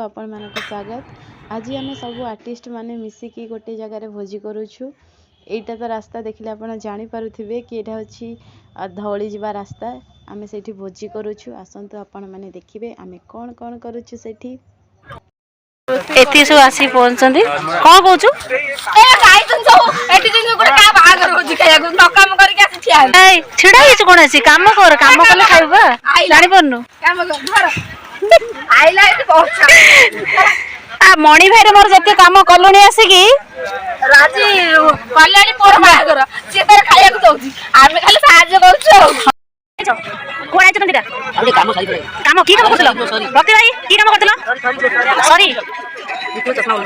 आपण मानक स्वागत। आज आम सब आर्टिस्ट माने मिसिकी गोटे जगार भोजी करूछु। एटा तो रास्ता देखिले आपण जानी पारुथिबे कि एटा होछि धौली जिबा रास्ता। आमे सेठी भोजी करूछु, आसंतु आपण माने देखिबे आमे कोन कोन करूछु सेठी। एती सब आसी पहुंचंदी कोन कहूछु ए गाई तुम सब एटी दिन गोटे का बागर होजी खाया को न काम करके आसी छिया ए छिडा हिच कोन आसी काम कर काम कले खाइबा जानि पन्नु काम कर धर आइला एती पहुंचा आ मणि भाई रे मोर जते काम कलोनी आसी की राजी कल्याणी मोर बागर से तर खाया को दउची आमे खाली साहाय्य करछु कोन आइछ नंदिरा आले काम सारी करे काम की काम करतलो भक्ति भाई की काम करतलो सॉरी इको चश्मा बोल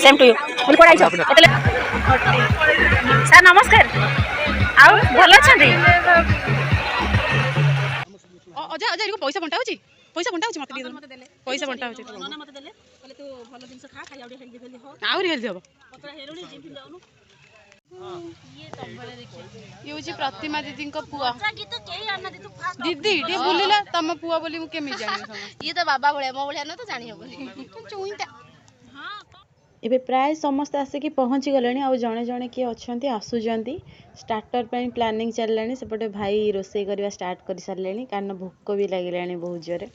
सेम टू यू कोन कोन आइछ एतले सर नमस्कार आउ भलो छथि अजा अजा इको पैसा बंटा होची मते देले पैसा बंटा होची नना मते देले कहले तू भलो दिन से खा खाली आउडी हेल्दी हेल्दी हो आउरी हेल्दी हो पतरा हेरोनी जिम फिम जाउनु ये तंबले देखिए ये होची प्रतिमा दीदी को पुआ दीदी टे बुलिला तम पुआ बोली मु केमि जानि ये तो बाबा भले मो भले न तो जानि होबनी चुइटा हां एबे प्राय समस्त आसिकी पहुँची गलेनी आ जणे जणे किए अछंती आसुजंती स्टार्टर पे प्लानिंग चललानी सेपटे भाई रोसई करवा स्टार्ट कर सारलेनी कारण भूख भी लागिलानी बहुत जोरे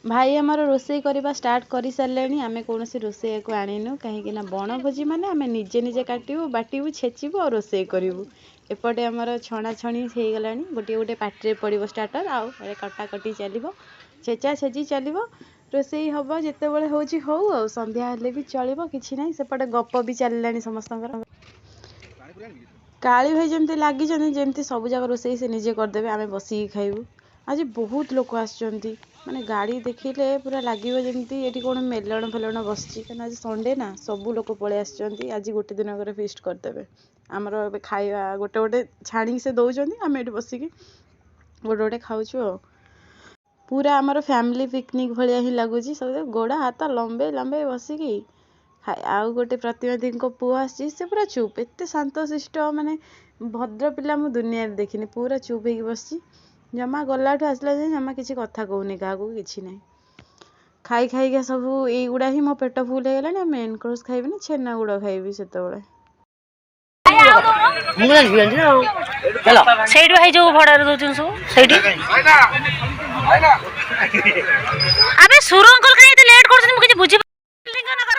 भाई आमर रोसई करवा स्टार्ट कर सारे आम कौन रोसई को आणीनु कहीं बण भोजी मैंने आम निजे निजे काटू बाटू छेचबू और रोसई करूँ एपटे आमर छणा छणी हो गला गोटे गोटे पार्टी पड़ो स्टार्टर आउ कटाकटी चलो छेचा छेची चलो रोसई हम जिते बड़े हूँ हौ संध्या हेले भी चलो कि ना सेपटे गप भी चलला समस्त काली भाई जमती लगी जमती सब जगह रोसई से निजे करदे आम बसिकी खाइबू आज बहुत लोक आसुचंती माने गाड़ी देखिले पूरा लगे जमी ये कौन मेलण फेलण बसची क्या आज संडे ना सबू लोक पलि आसुचंती आज गोटे दिन करे फिस्ट करदेवे आमर खाଇବା गोटे गोटे छाणी से दौरान आम ये बसिकी गोटे गोटे खाऊँ पूरा आमर फैमिली पिकनिक भाया ही लगुच सब गोड़ हाथ लंबे लंबे बसिकी आउ गोटे प्रतिमा दी पुआ आसी से पूरा चुप एत शांत शिष्ट माने भद्र पिला मु दुनिया देखनी पूरा चुप हो बस जमा गलाठू आसला जमा किसी कथा कहूनी क्या कि ना खाई खाई सब युड़ा ही मो पेट फुल हो गला मेन कोर्स खाइबी ना छेना गुड़ खाइबी से सेठी भाई जो भड़ार दउछन सब सेठी अबे सुरो अंकल कहीं इते लेट करछन मुझे बुझी लिंग न कर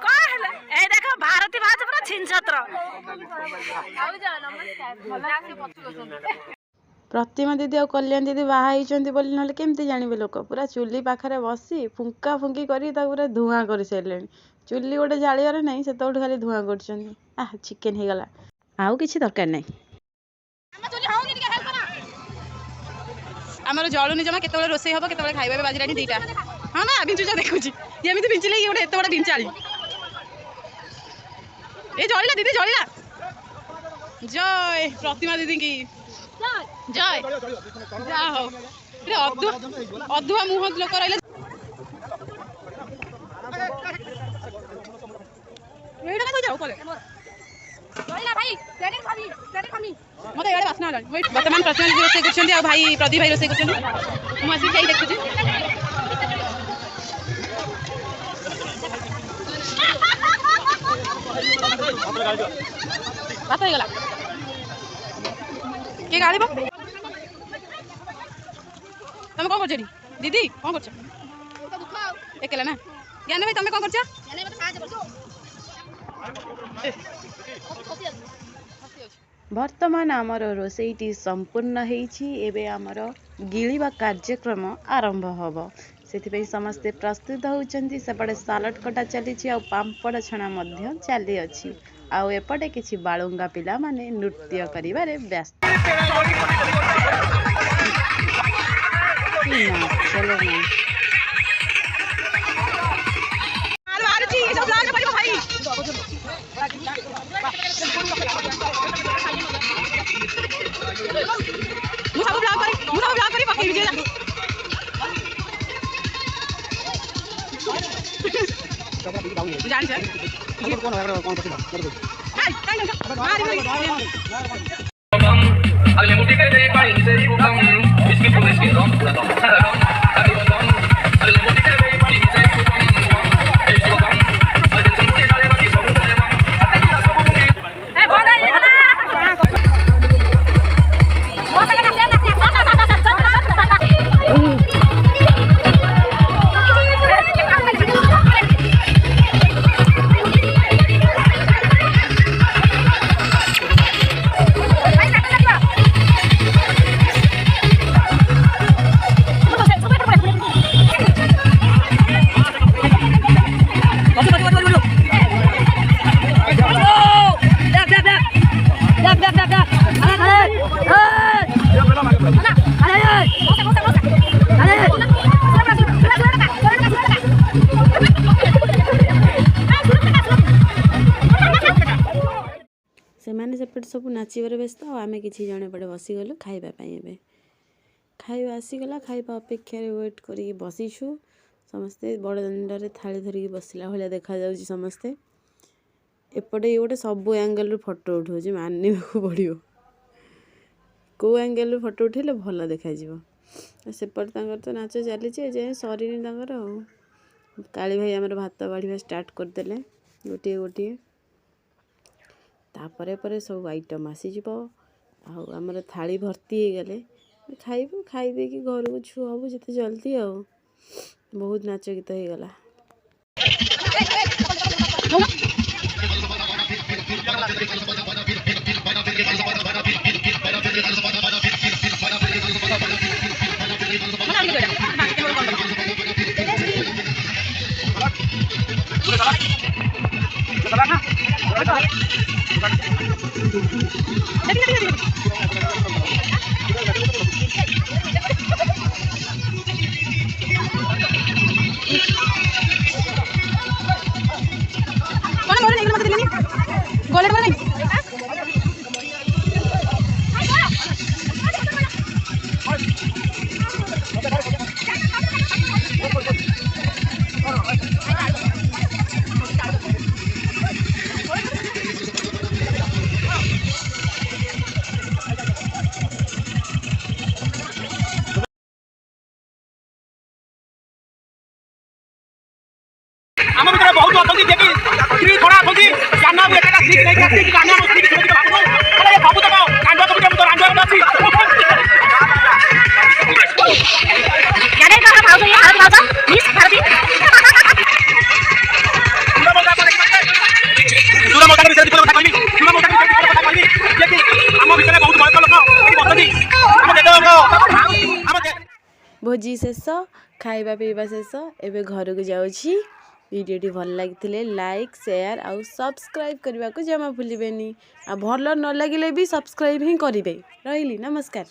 का हला ए देखो भारती भाज पूरा छिनछत्र आउ जा नमस्कार भला से पछुसन प्रतिमा दीदी और कल्याण दीदी बाहा बोली ना केमती जानवे लोक पूरा चुली पाखे बसी फुंका फुंकी कर पूरा धुआं कर सारे चुली गोटे जालियार नहीं से खाली धुआं कर चिकेन हो गला आउ किसी दरकार नहीं आमर जलुनी जमा केत रोसई हम केत खाइबा बाजिला दीटा हाँ ना भिंचुचा देखुची एमती भिंचले गोटे एत बड़ा भिंचाली ए जलिला दीदी जलिला जय प्रतिमा दीदी की जय जा हो अधुआ मुह लोक रही मत ये बासना बर्तमान प्रतिमा रोसे कर भाई प्रदीप भाई रोसे कर देखुची बात हो गला के गाड़ी तुम कौन कर दीदी कौन कर एकला ना ज्ञान भाई तुम कौन कर वर्तमान आमर रोसईटी संपूर्ण होइछि आमर गिळिबा कार्यक्रम आरंभ हब से समस्ते प्रस्तुत होउचंती सेपटे सालड कटा चली आ पांपड़ छणा मध्य चली अछि आउ एपटे किछि बालुंगा पिला माने नृत्य करिबारे व्यस्त चलो ना अगले मुट्ठी कर दे पानी से बुकम इसकी पुलिस की दम अगले ସେମାନେ ସେପଟେ ସବୁ ନାଚିବାରେ ବ୍ୟସ୍ତ ଆଉ ଆମେ କିଛି ଜଣ ଏପଟେ ବସିଗଲୁ ଖାଇବା ପାଇଁ। ଏବେ ଖାଇବା ଆସିଗଲା, ଖାଇବା ଅପେକ୍ଷାରେ ୱେଟ୍ କରିକି ବସିଛୁ ସମସ୍ତେ। ବଡ଼ ଦାଣ୍ଡରେ ଥାଳି ଧରିକି ବସିଲା ଭଳିଆ ଦେଖାଯାଉଛି ସମସ୍ତେ। ଏପଟେ ଇଏ ଗୋଟେ ସବୁ ଆଙ୍ଗେଲରୁ ଫଟୋ ଉଠାଉଛି, ମାନିବାକୁ ପଡ଼ିବ। କେଉଁ ଆଙ୍ଗେଲରୁ ଫଟୋ ଉଠାଇଲେ ଭଲ ଦେଖାଯିବ। ସେପଟେ ତାଙ୍କର ତ ନାଚ ଚାଲିଛି, ଏଯାଏଁ ସରିନି ତାଙ୍କର ଆଉ। କାଳି ଭାଇ ଆମର ଭାତ ବାଢ଼ିବା ଷ୍ଟାର୍ଟ କରିଦେଲେ ଗୋଟିଏ ଗୋଟିଏ। ତାପରେ ପରେ ସବୁ ଆଇଟମ୍ ଆସିଯିବ ଆଉ ଆମର ଥାଳି ଭର୍ତ୍ତି ହେଇଗଲେ ଖାଇବୁ। ଖାଇ ଦେଇକି ଘରକୁ ଛୁଆ ହବୁ ଯେତେ ଜଲ୍ଦି ଆଉ। ବହୁତ ନାଚ ଗୀତ ହେଇଗଲା। ଆମ ଭିତରେ ବହୁତ ଅଛନ୍ତି ଯେ କି ସ୍ତ୍ରୀ ଛଡ଼ା ଅଛନ୍ତି। ଜାନା ମୁଁ ଏକା ସ୍ତ୍ରୀ ନେଇକି ଆସିକି ଜାନା ମୋ ସ୍ତ୍ରୀ କିଛି ଭାବୁନୁ ହେଲେ ସବୁ ତକ କାଣ୍ଡ ସବୁ ମୁଁ ତ ରାଣ୍ଡ ଅଛି। यारे कहाँ भाव ये हाथ भाव मिस भारती ସୁର ମକା ବିଷୟରେ କଥା କହିବି। ସୁର ମକା ବିଷୟରେ କଥା କହିବି ଯେ କି ଆମ ଭିତରେ ବହୁତ ବୟସ୍କ ଲୋକ ଏଠି ବସନ୍ତି। ଆମ ଜେଜେଙ୍କ ଭୋଜି ଶେଷ, ଖାଇବା ପିଇବା ଶେଷ। ଏବେ ଘରକୁ ଯାଉଛି। ଭିଡ଼ିଓଟି ଭଲ ଲାଗିଥିଲେ ଲାଇକ୍, ସେୟାର ଆଉ ସବସ୍କ୍ରାଇବ୍ କରିବାକୁ ଜମା ଭୁଲିବେନି। ଆଉ ଭଲ ନ ଲାଗିଲେ ବି ସବସ୍କ୍ରାଇବ୍ ହିଁ କରିବେ। ରହିଲି, ନମସ୍କାର।